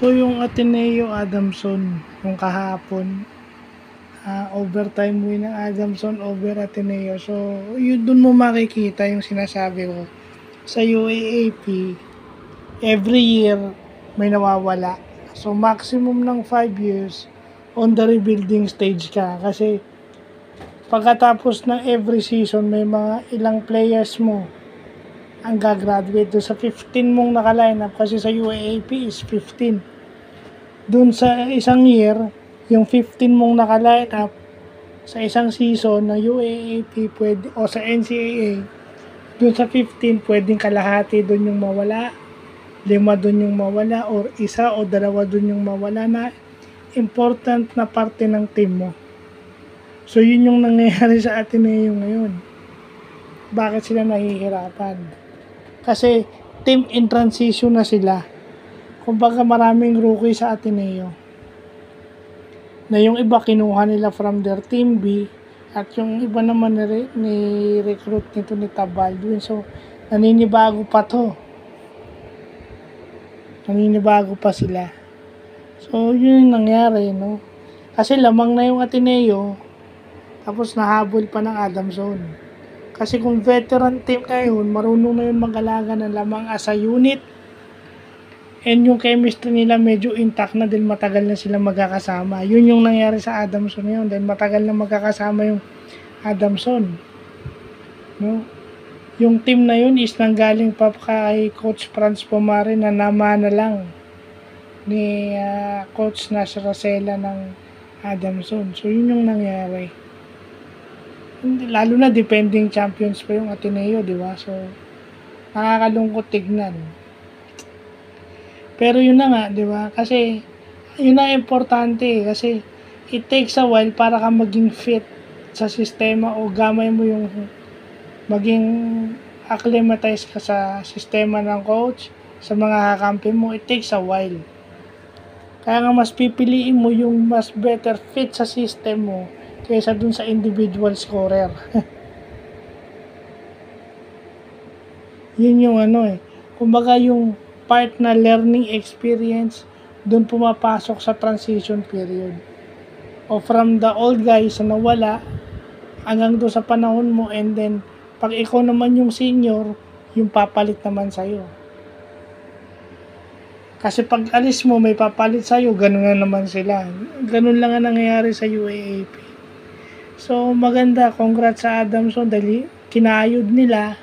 So yung Ateneo Adamson, yung kahapon, overtime win ng Adamson over Ateneo. So yun dun mo makikita yung sinasabi ko. Sa UAAP, every year may nawawala. So maximum ng 5 years on the rebuilding stage ka. Kasi pagkatapos ng every season, may mga ilang players mo ang gagraduate doon sa 15 mong naka-lineup, kasi sa UAAP is 15. Doon sa isang year, yung 15 mong naka-lineup sa isang season ng UAAP pwede, o sa NCAA, doon sa 15 pwedeng kalahati doon yung mawala, 5 doon yung mawala, or isa o dalawa doon yung mawala na important na parte ng team mo. So yun yung nangyayari sa Ateneo ngayon. Bakit sila nahihirapan? Kasi team in transition na sila. Kumbaga maraming rookie sa Ateneo. Na yung iba kinuha nila from their team B, at yung iba naman ni-recruit nito ni Tabaldwin. So naninibago pa to. Naninibago pa sila. So yun yung nangyari, no? Kasi lamang na yung Ateneo, tapos nahabol pa ng Adamson. Kasi kung veteran team na yun, marunong na yun mag-alaga ng lamang as a unit. And yung chemistry nila medyo intact na dahil matagal na sila magkakasama. Yun yung nangyari sa Adamson yun. Dahil matagal na magkakasama yung Adamson. No? Yung team na yun is nanggaling pa kay Coach Franz Pomare na namana lang ni Coach Nash Rosella ng Adamson. So yun yung nangyari. Lalo na defending champions pa yung Ateneo, di ba? So nakakalungkot tignan. Pero yun na nga, di ba? Kasi yun na importante, kasi it takes a while para ka maging fit sa sistema o gamay mo yung maging acclimatize ka sa sistema ng coach, sa mga kakampi mo. It takes a while. Kaya nga mas pipiliin mo yung mas better fit sa system mo kaysa dun sa individual scorer. Yun yung kumbaga yung part na learning experience, dun pumapasok sa transition period. O from the old guys na nawala, hanggang doon sa panahon mo, and then, pag ikaw naman yung senior, yung papalit naman sa'yo. Kasi pag alis mo, may papalit sa'yo, ganun na naman sila. Ganun lang ang nangyayari sa UAAP. So, maganda. Congrats sa Adamson dahil kinayod nila,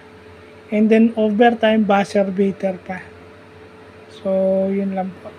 and then overtime, buzzer beater pa. So, yun lang po.